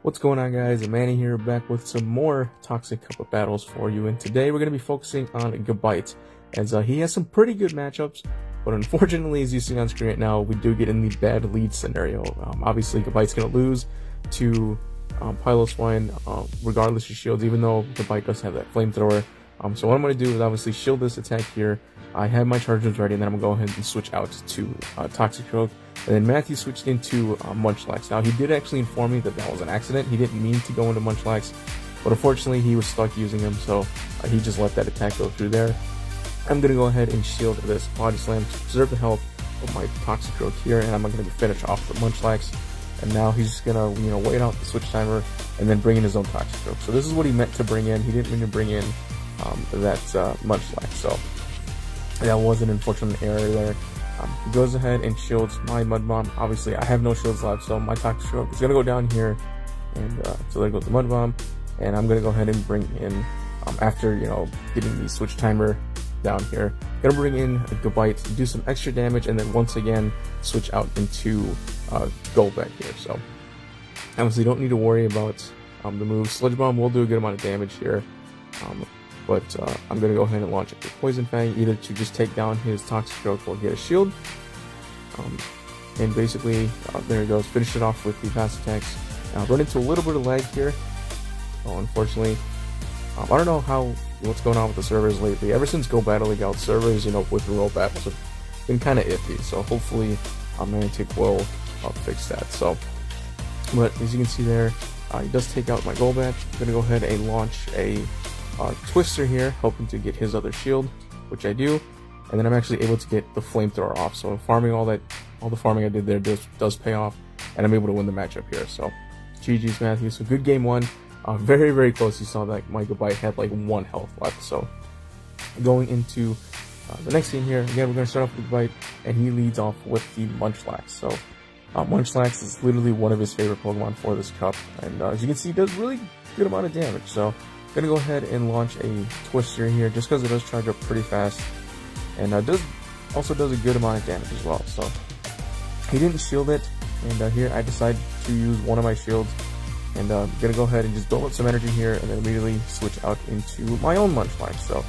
What's going on, guys? Manny here, back with some more Toxic Cup of Battles for you, and today we're going to be focusing on Gabite, as he has some pretty good matchups, but unfortunately, as you see on screen right now, we do get in the bad lead scenario. Obviously, Gabite's going to lose to Piloswine, regardless of shields, even though Gabite does have that flamethrower. So what I'm going to do is obviously shield this attack here. I have my charges ready, and then I'm going to go ahead and switch out to Toxic Choke. And then Matthew switched into Munchlax. Now, he did actually inform me that that was an accident. He didn't mean to go into Munchlax, but unfortunately, he was stuck using him, so he just let that attack go through there. I'm going to go ahead and shield this Body Slam to preserve the health of my Toxic Choke here, and I'm going to finish off the Munchlax. And now he's just going to, wait out the switch timer and then bring in his own Toxic Choke. So this is what he meant to bring in. He didn't mean to bring in that Munchlax, so that was an unfortunate error there. He goes ahead and shields my Mud Bomb. Obviously, I have no shields left, so my Toxic Choke is going to go down here, and so there goes the Mud Bomb. And I'm going to go ahead and bring in, after, getting the switch timer down here, going to bring in a Gabite, do some extra damage, and then once again, switch out into Golbat here. So, obviously, don't need to worry about the move. Sludge Bomb will do a good amount of damage here. But I'm going to go ahead and launch it with Poison Fang, either to just take down his Toxic Choke or get a shield. And basically, there he goes, finish it off with the fast attacks. Run into a little bit of lag here. Unfortunately, I don't know what's going on with the servers lately. Ever since Go Battle League out, servers, with real battles have been kind of iffy. So hopefully, Niantic will fix that. So, but as you can see there, he does take out my Golbat. I'm going to go ahead and launch a Twister here, hoping to get his other shield, which I do, and then I'm actually able to get the flamethrower off. So farming all the farming I did there does pay off, and I'm able to win the matchup here. So GG's, Matthew. So good game one. Very, very close. You saw that my Gabite had like 1 health left. So going into the next game here, again, we're going to start off with Gabite, and he leads off with the Munchlax. So Munchlax is literally one of his favorite Pokemon for this cup, and as you can see, he does really good amount of damage. So gonna go ahead and launch a Twister here, just because it does charge up pretty fast, and also does a good amount of damage as well. So he didn't shield it, and here I decided to use one of my shields, and I'm gonna go ahead and just build up some energy here, and then immediately switch out into my own Munchlax. So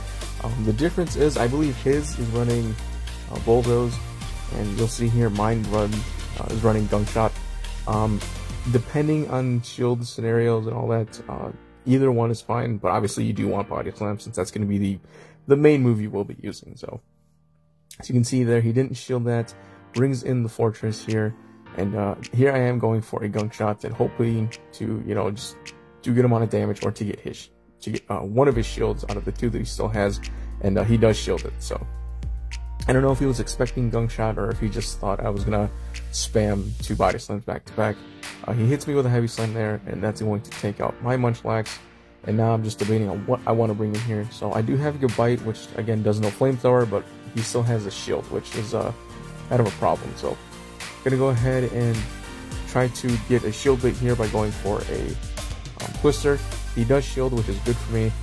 the difference is, I believe his is running Bulldoze, and you'll see here mine is running Gunk Shot. Depending on shield scenarios and all that, either one is fine, but obviously you do want Body Slam, since that's going to be the main move you will be using. So, as you can see there, he didn't shield that, brings in the Fortress here, and here I am going for a Gunk Shot, and hoping to, just do a good amount of damage, or to get one of his shields out of the 2 that he still has, and he does shield it. So, I don't know if he was expecting Gunk Shot, or if he just thought I was going to spam 2 Body Slams back to back. He hits me with a Heavy Slam there, and that's going to take out my Munchlax. And now I'm just debating on what I want to bring in here. So I do have Gabite, which again does no flamethrower, but he still has a shield, which is kind of a problem. So I'm gonna go ahead and try to get a shield bait here by going for a Twister. He does shield, which is good for me.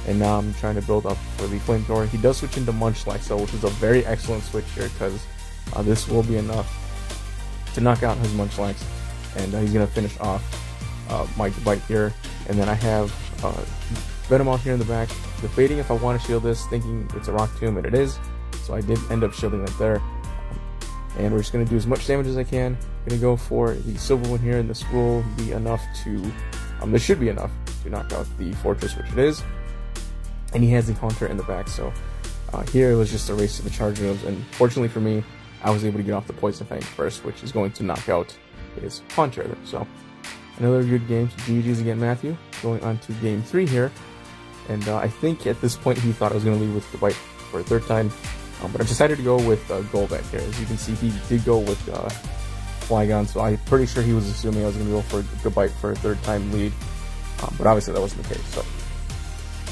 And now I'm trying to build up for the flamethrower. He does switch into Munchlax, so which is a very excellent switch here, because this will be enough to knock out his Munchlax. And he's going to finish off my Gabite here. And then I have Venomoth here in the back, debating if I want to shield this, thinking it's a Rock Tomb, and it is. So I did end up shielding it there. And we're just going to do as much damage as I can. Going to go for the silver one here, and this will be enough to, this should be enough to knock out the Fortress, which it is. And he has the Haunter in the back, so here it was just a race to the charge moves, and fortunately for me, I was able to get off the Poison Fang first, which is going to knock out his Haunter. So another good game. GG's again, Matthew. Going on to game 3 here, and I think at this point he thought I was going to leave with Gabite for a 3rd time, but I decided to go with Golbat here. As you can see, he did go with Flygon, so I'm pretty sure he was assuming I was going to go for Gabite for a 3rd time lead, but obviously that wasn't the case. So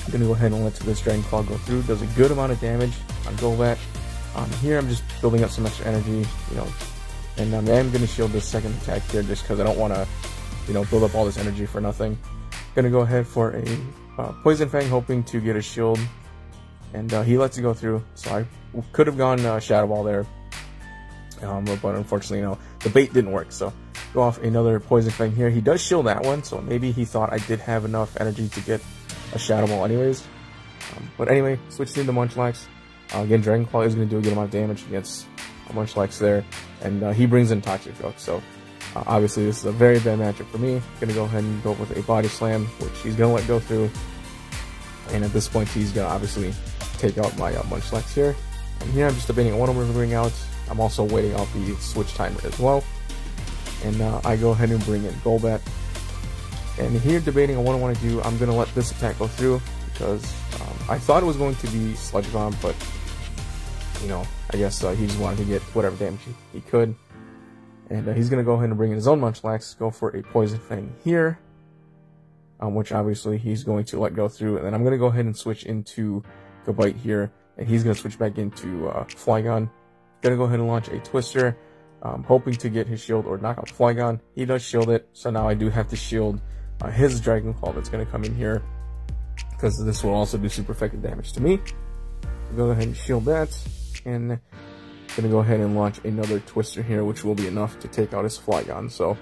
I'm going to go ahead and let this Dragon Claw go through. Does a good amount of damage on Golbat. Here I'm just building up some extra energy, and I am going to shield this second attack here, just because I don't want to, build up all this energy for nothing. Going to go ahead for a Poison Fang, hoping to get a shield, and he lets it go through. So I could have gone Shadow Ball there, but unfortunately, the bait didn't work. So go off another Poison Fang here. He does shield that one, so maybe he thought I did have enough energy to get a Shadow Ball anyways. But anyway, switches into Munchlax. Again, Dragon Claw is going to do a good amount of damage against Munchlax there, and he brings in Toxic Drug, so obviously this is a very bad matchup for me. Going to go ahead and go with a Body Slam, which he's going to let go through, and at this point he's going to obviously take out my Munchlax here. And here I'm just debating on what I'm going to bring out. I'm also waiting out the switch timer as well, and I go ahead and bring in Golbat. And here debating on what I want to do, I'm going to let this attack go through, because I thought it was going to be Sludge Bomb, but you know, I guess he just wanted to get whatever damage he could. And he's going to go ahead and bring in his own Munchlax, go for a Poison Fang here, which obviously he's going to let go through. And then I'm going to go ahead and switch into Gabite here, and he's going to switch back into Flygon. Going to go ahead and launch a Twister, hoping to get his shield or knock out Flygon. He does shield it, so now I do have to shield his Dragon Claw that's going to come in here, because this will also do super effective damage to me. So go ahead and shield that, and gonna go ahead and launch another Twister here, which will be enough to take out his Flygon. So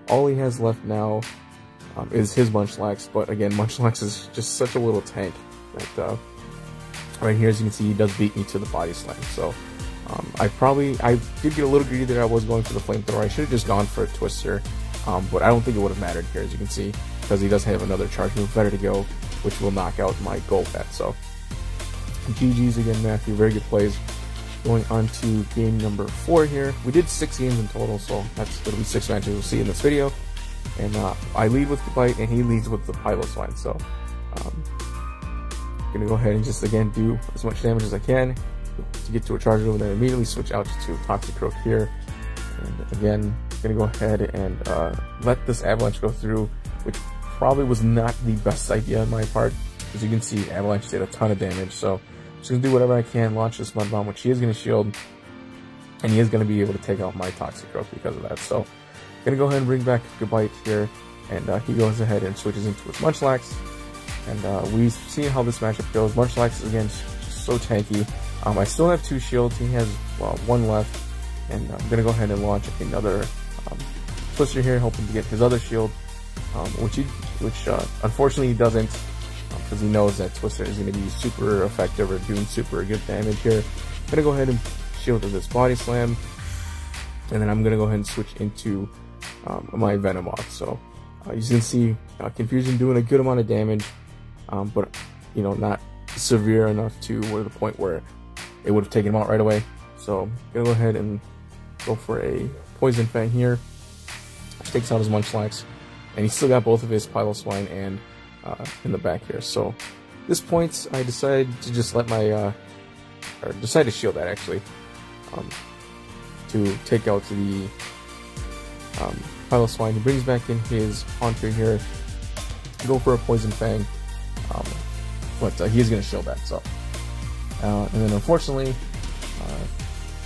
all he has left now is his Munchlax, but again, Munchlax is just such a little tank that right here, as you can see, he does beat me to the Body Slam. So I did get a little greedy there. I was going for the Flamethrower. I should have just gone for a Twister, but I don't think it would have mattered here, as you can see, because he does have another charge move better to go, which will knock out my Golbat. So GG's again, Matthew. Very good plays. Going on to game number 4 here. We did 6 games in total, so that's going to be 6 matches we'll see in this video. And I lead with Gabite, and he leads with the Piloswine. So going to go ahead and just again do as much damage as I can to get to a charge move, and then immediately switch out to Toxic Croak here. And again, going to go ahead and let this Avalanche go through, which probably was not the best idea on my part. As you can see, Avalanche did a ton of damage, so I'm just going to do whatever I can, launch this Mud Bomb, which he is going to shield, and he is going to be able to take out my Toxic Growth because of that. So I'm going to go ahead and bring back Gabite here, and he goes ahead and switches into his Munchlax, and we've seen how this matchup goes. Munchlax is, again, just so tanky. I still have 2 shields, he has 1 left, and I'm going to go ahead and launch another Twister here, hoping to get his other shield, which unfortunately he doesn't, because he knows that Twister is going to be super effective or doing super good damage here. I'm going to go ahead and shield with this Body Slam, and then I'm going to go ahead and switch into my Venomoth. So you can see Confusion doing a good amount of damage, but you know, not severe enough to the point where it would have taken him out right away. So I'm going to go ahead and go for a Poison Fang here, which takes out his Munchlax, and he's still got both of his Piloswine and in the back here. So at this point, I decided to just let my, or decide to shield that actually, to take out the Piloswine. He brings back in his Haunter here, go for a Poison Fang, but he is going to shield that. So, and then unfortunately,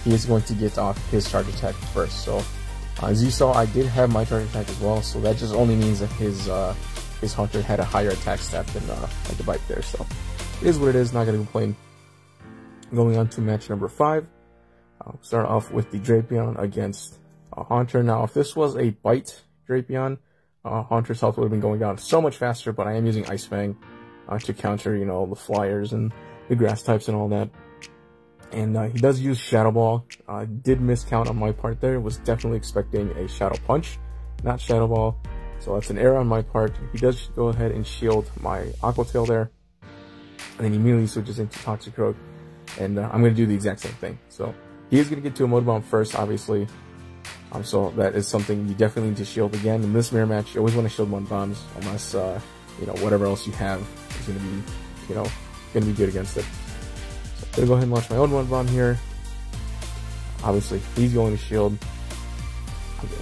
he is going to get off his charge attack first. So, as you saw, I did have my charge attack as well, so that just only means that his Haunter had a higher attack stat than the Bite there. So, it is what it is, not going to complain. Going on to match number 5. I'll start off with the Drapion against Haunter. Now, if this was a Bite Drapion, Haunter's health would have been going down so much faster, but I am using Ice Fang to counter, you know, the Flyers and the Grass types and all that. And he does use Shadow Ball. Did miscount on my part there. Was definitely expecting a Shadow Punch, not Shadow Ball. So that's an error on my part. He does go ahead and shield my Aqua Tail there. And then he immediately switches into Toxic Croak. And I'm going to do the exact same thing. So he is going to get to a Mud Bomb first, obviously. So that is something you definitely need to shield. Again, in this mirror match, you always want to shield Mud Bombs, unless, you know, whatever else you have is going to be, you know, going to be good against it. So I'm going to go ahead and launch my own Mud Bomb here. Obviously, he's going to shield.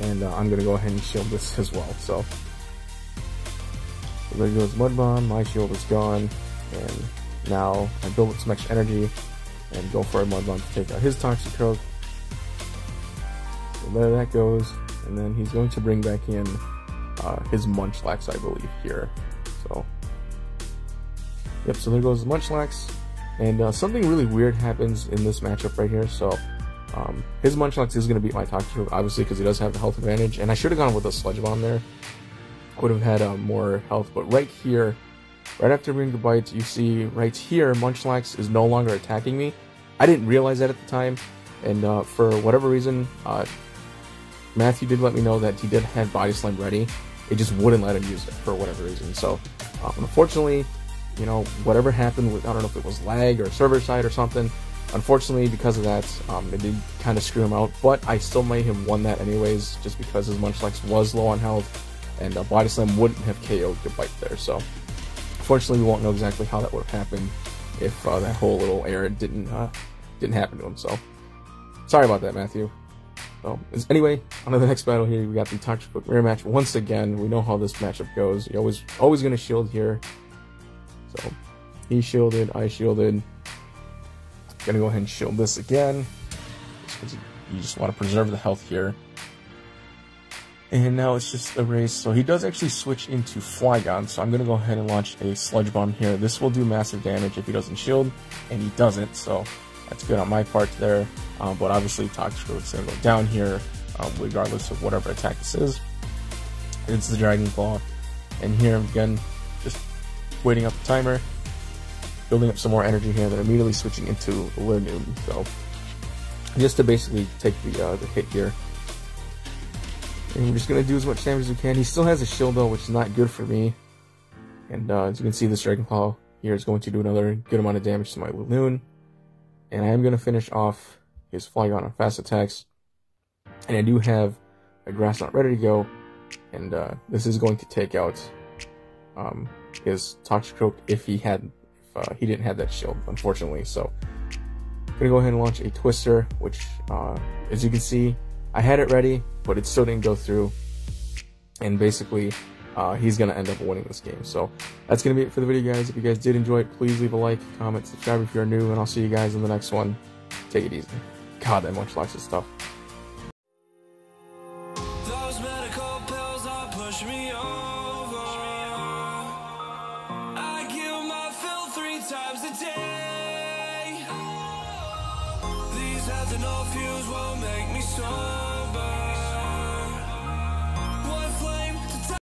And I'm going to go ahead and shield this as well. So there goes Mud Bomb, my shield is gone. And now I build up some extra energy and go for a Mud Bomb to take out his Toxic Croak. So there that goes, and then he's going to bring back in his Munchlax, I believe, here. So, yep, so there goes the Munchlax, and something really weird happens in this matchup right here. So, His Munchlax is going to beat my Toxicroak, obviously, because he does have the health advantage, and I should have gone with a Sludge Bomb there. Would have had more health, but right here, right after bringing the Gabite, you see right here, Munchlax is no longer attacking me. I didn't realize that at the time, and for whatever reason, Matthew did let me know that he did have Body Slam ready. It just wouldn't let him use it for whatever reason. So, unfortunately, you know, whatever happened with, I don't know if it was lag or server side or something, unfortunately, because of that, it did kind of screw him out, but I still may have won that anyways, just because his Munchlax was low on health, and Body Slam wouldn't have KO'd Gabite there. So, unfortunately, we won't know exactly how that would have happened if that whole little error didn't happen to him. So, sorry about that, Matthew. So, anyway, on to the next battle here. We got the Toxicroak mirror match once again. We know how this matchup goes. You're always going to shield here. So, he shielded, I shielded. Gonna go ahead and shield this again, just because you just want to preserve the health here. And now it's just a race. So he does actually switch into Flygon, so I'm gonna go ahead and launch a Sludge Bomb here. This will do massive damage if he doesn't shield, and he doesn't, so that's good on my part there. But obviously Toxicroak's gonna go down here, regardless of whatever attack this is. It's the Dragon Claw, and here again, just waiting up the timer. Building up some more energy here, then immediately switching into Linoon. So, just to basically take the hit here. And we're just going to do as much damage as we can. He still has a shield though, which is not good for me. And as you can see, this Dragon Claw here is going to do another good amount of damage to my Linoon. And I am going to finish off his Flygon on fast attacks. And I do have a Grass Knot ready to go. And this is going to take out his Toxicroak if he didn't have that shield, unfortunately. So, I'm gonna go ahead and launch a Twister, which, as you can see, I had it ready, but it still didn't go through. And basically, he's gonna end up winning this game. So, that's gonna be it for the video, guys. If you guys did enjoy it, please leave a like, comment, subscribe if you're new, and I'll see you guys in the next one. Take it easy. God, that Munchlax is tough. Those medical pills are pushing me over. I give my fill 3 times a day. These ethanol fumes won't make me sober.